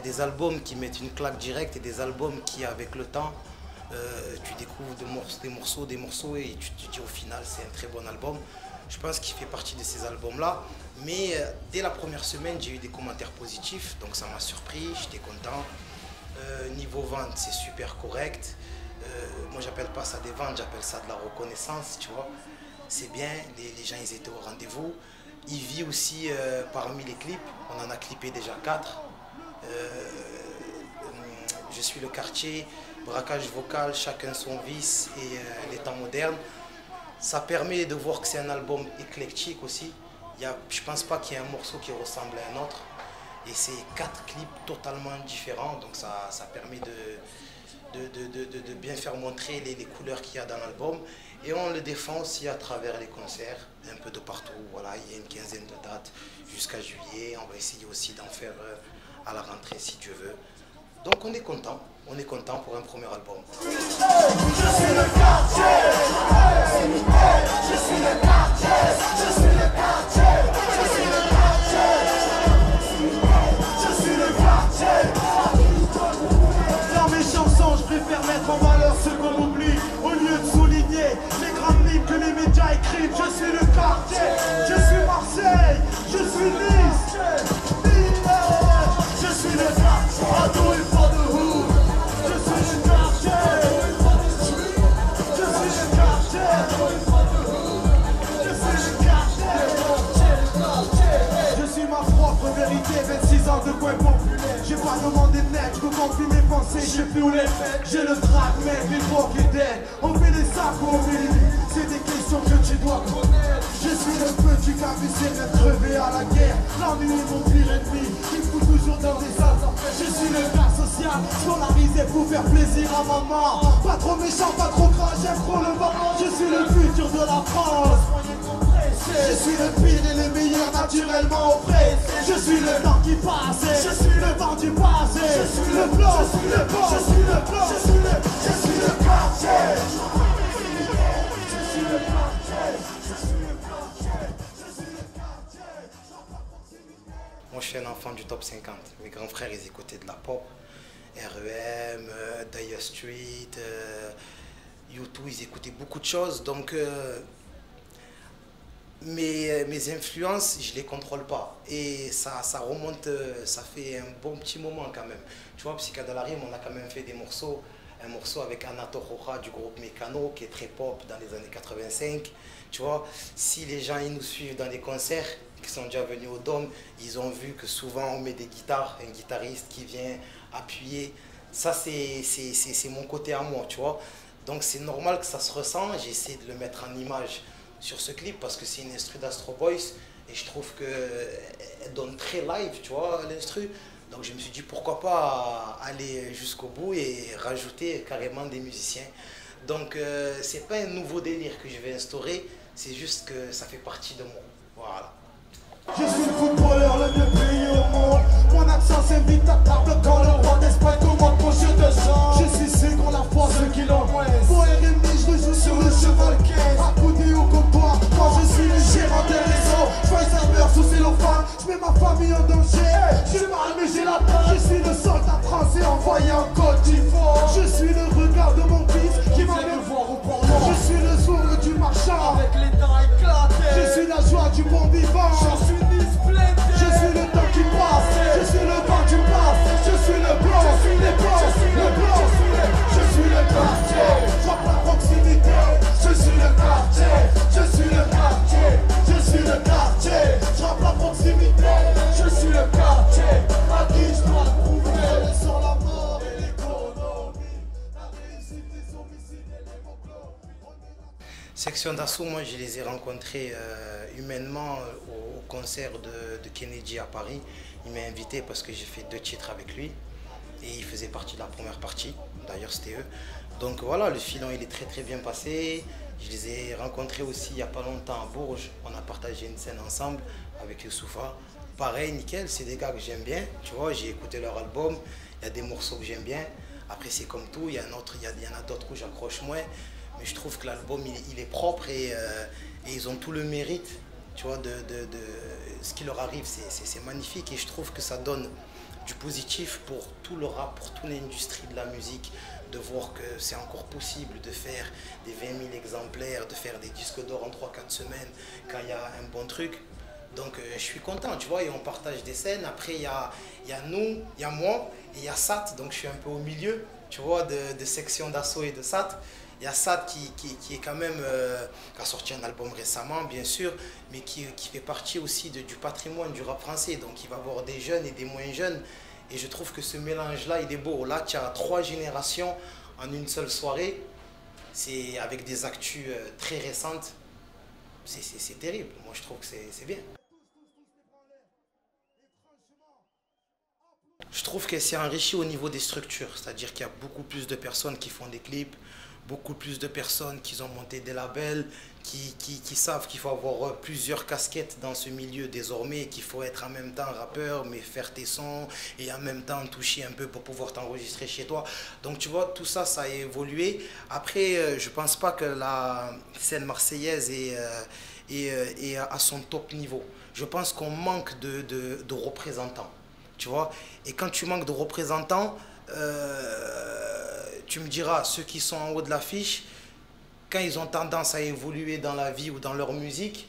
des albums qui mettent une claque directe et des albums qui, avec le temps, tu découvres des morceaux et tu te dis au final c'est un très bon album. Je pense qu'il fait partie de ces albums-là. Mais dès la première semaine, j'ai eu des commentaires positifs, donc ça m'a surpris, j'étais content. Niveau vente, c'est super correct. Moi, j'appelle pas ça des ventes, j'appelle ça de la reconnaissance, tu vois. C'est bien, les gens, ils étaient au rendez-vous. Il vit aussi parmi les clips, on en a clippé déjà 4. Je suis le quartier, braquage vocal, chacun son vice et les temps modernes. Ça permet de voir que c'est un album éclectique aussi. Je pense pas qu'il y ait un morceau qui ressemble à un autre. Et c'est 4 clips totalement différents, donc ça permet de bien faire montrer les couleurs qu'il y a dans l'album. Et on le défend aussi à travers les concerts, un peu de partout. Voilà, il y a une quinzaine de dates jusqu'à juillet. On va essayer aussi d'en faire à la rentrée si Dieu veut. Donc on est content pour un premier album. Je suis le quartier, je suis le quartier, je suis le quartier, je suis le quartier, je suis le quartier. Dans mes chansons, je préfère mettre en valeur ce qu'on oublie, au lieu de souligner les grandes lignes que les médias écrivent. Je suis le quartier, je suis Marseille, je suis Nice, je suis le quartier, à tout il faut de hood. Je suis le quartier, je suis le quartier, je suis le quartier, je suis ma propre vérité, 26 ans de coin populaire. J'ai pas demandé de net, je peux confie mes pensées, j'ai plus où les faits. J'ai le track, mec, l'époque est dead. On fait des sacs au milieu, c'est des questions que tu dois connaître. Je suis le petit cabicier, rêve crevé à la guerre. L'ennui est mon pire ennemi, il me fout toujours dans des sales affaires. Je suis le gars social, scolarisé pour faire plaisir à maman. Pas trop méchant, pas trop gras, j'aime trop le ballon. Je suis le futur de la France. Je suis le pire et le meilleur naturellement oppressé. Je suis le temps qui passe, je suis le vent du passé. Je suis le blanc, je suis le blanc, je suis le blanc, je suis le quartier. Je suis le quartier, je suis le quartier, je suis le quartier. Moi je suis un enfant du top 50. Mes grands frères ils écoutaient de la pop, R.E.M, Dire Street, U2, ils écoutaient beaucoup de choses. Donc mes influences, je ne les contrôle pas. Et ça remonte, ça fait un bon petit moment quand même. Tu vois, Psychiatre dans la rime, on a quand même fait des morceaux. Un morceau avec Anato Roja du groupe Mécano, qui est très pop dans les années 85. Tu vois, si les gens ils nous suivent dans les concerts, qui sont déjà venus au Dôme, ils ont vu que souvent on met des guitares, un guitariste qui vient appuyer. Ça, c'est mon côté à moi, tu vois. Donc c'est normal que ça se ressent. J'ai essayé de le mettre en image sur ce clip parce que c'est une instru d'Astro Boys et je trouve qu'elle donne très live, tu vois, l'instru. Donc je me suis dit pourquoi pas aller jusqu'au bout et rajouter carrément des musiciens. Donc c'est pas un nouveau délire que je vais instaurer, c'est juste que ça fait partie de moi. Voilà. Je suis le footballeur le mieux payé au monde. Mon accent s'invite à table quand le roi d'Espagne commande mon jeu de sang. Je suis sûr qu'on a foi ceux qui l'ont. Pour RMI, je rejoue sur le cheval 15. Accoudé au comptoir, quand je suis le gérant des réseaux. Je fais serveur sous cellophane, je mets ma famille en danger. J'ai mal mais j'ai la tête. Je suis le soldat français envoyé en Côte d'Ivoire. Je suis le regard de mon fils qui va me voir au porno. Je suis le sourire du marchand avec les dents éclatées. Je suis la joie du bon vivant. Je suis le temps qui passe, je suis le vent du passe, je suis le blanc, je suis le blanc, le blanc, je suis le quartier, je vois la proximité, je suis le quartier, je suis le quartier, je suis le quartier, je vois la proximité, je suis le quartier, à qui je dois le prouver, sur la mort et l'économie, la réussite des homicides et l'hémoglobine. Section d'Assaut, moi je les ai rencontrés humainement au concert de Kennedy à Paris. Il m'a invité parce que j'ai fait 2 titres avec lui et il faisait partie de la première partie, d'ailleurs c'était eux. Donc voilà, le filon il est très bien passé. Je les ai rencontrés aussi il n'y a pas longtemps à Bourges, on a partagé une scène ensemble avec Youssoufa. Pareil, nickel, c'est des gars que j'aime bien, tu vois, j'ai écouté leur album, il y a des morceaux que j'aime bien. Après c'est comme tout, il y en a d'autres où j'accroche moins. Mais je trouve que l'album il est propre et ils ont tout le mérite, tu vois, de ce qui leur arrive, c'est magnifique et je trouve que ça donne du positif pour tout le rap, pour toute l'industrie de la musique, de voir que c'est encore possible de faire des 20 000 exemplaires, de faire des disques d'or en 3-4 semaines quand il y a un bon truc. Donc je suis content, tu vois, et on partage des scènes. Après, il y a nous, il y a moi, et il y a Sat, donc je suis un peu au milieu, tu vois, de section d'assaut et de Sat. Il y a Sat qui est quand même, qui a sorti un album récemment, bien sûr, mais qui fait partie aussi du patrimoine du rap français. Donc il va avoir des jeunes et des moins jeunes. Et je trouve que ce mélange-là, il est beau. Là, tu as 3 générations en une seule soirée. C'est avec des actus très récentes. C'est terrible. Moi, je trouve que c'est bien. Je trouve que c'est enrichi au niveau des structures, c'est-à-dire qu'il y a beaucoup plus de personnes qui font des clips, beaucoup plus de personnes qui ont monté des labels, qui savent qu'il faut avoir plusieurs casquettes dans ce milieu désormais, qu'il faut être en même temps rappeur, mais faire tes sons et en même temps toucher un peu pour pouvoir t'enregistrer chez toi. Donc tu vois, tout ça, ça a évolué. Après, je pense pas que la scène marseillaise est à son top niveau. Je pense qu'on manque de représentants. Tu vois, et quand tu manques de représentants, tu me diras, ceux qui sont en haut de l'affiche, quand ils ont tendance à évoluer dans la vie ou dans leur musique,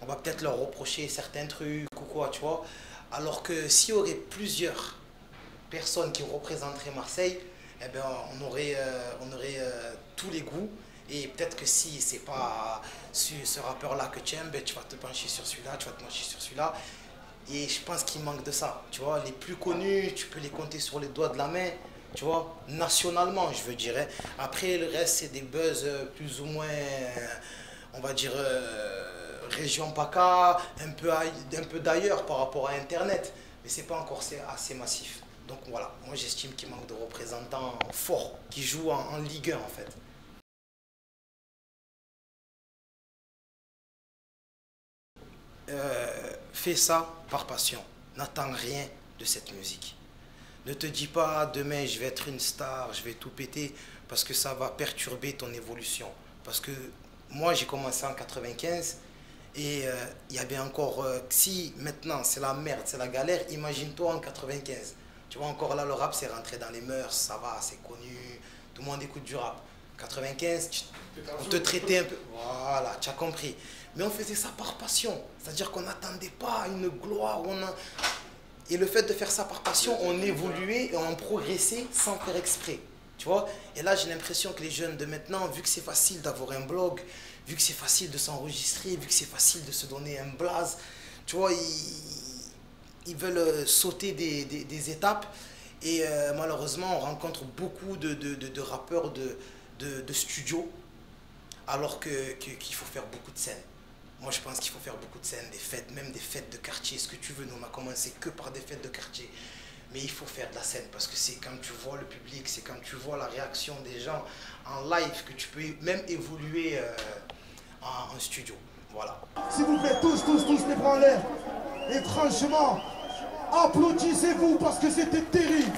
on va peut-être leur reprocher certains trucs ou quoi, tu vois. Alors que s'il y aurait plusieurs personnes qui représenteraient Marseille, eh ben, on aurait tous les goûts. Et peut-être que si c'est pas ce rappeur-là que tu aimes, ben, tu vas te pencher sur celui-là, tu vas te pencher sur celui-là. Et je pense qu'il manque de ça, tu vois, les plus connus, tu peux les compter sur les doigts de la main, tu vois, nationalement, je veux dire. Après, le reste, c'est des buzz plus ou moins, on va dire, région PACA, un peu d'ailleurs par rapport à Internet, mais c'est pas encore assez massif. Donc voilà, moi j'estime qu'il manque de représentants forts qui jouent en Ligue 1 en fait. Fais ça par passion. N'attends rien de cette musique. Ne te dis pas demain je vais être une star, je vais tout péter, parce que ça va perturber ton évolution. Parce que moi j'ai commencé en 95 et il y avait encore, si maintenant c'est la merde, c'est la galère, imagine-toi en 95. Tu vois, encore là le rap c'est rentré dans les mœurs, ça va, c'est connu, tout le monde écoute du rap. 95, on te traitait un peu, voilà, tu as compris. Mais on faisait ça par passion, c'est-à-dire qu'on n'attendait pas une gloire. Et le fait de faire ça par passion, on évoluait et on progressait sans faire exprès. Tu vois? Et là, j'ai l'impression que les jeunes de maintenant, vu que c'est facile d'avoir un blog, vu que c'est facile de s'enregistrer, vu que c'est facile de se donner un blaze, tu vois, ils veulent sauter des étapes. Et malheureusement, on rencontre beaucoup de rappeurs de studio, alors qu'il faut faire beaucoup de scènes. Moi, je pense qu'il faut faire beaucoup de scènes, des fêtes, même des fêtes de quartier, ce que tu veux. Nous, on a commencé que par des fêtes de quartier. Mais il faut faire de la scène parce que c'est quand tu vois le public, c'est quand tu vois la réaction des gens en live que tu peux même évoluer en studio. Voilà. S'il vous plaît, tous les bras en l'air. Et franchement, applaudissez-vous parce que c'était terrible.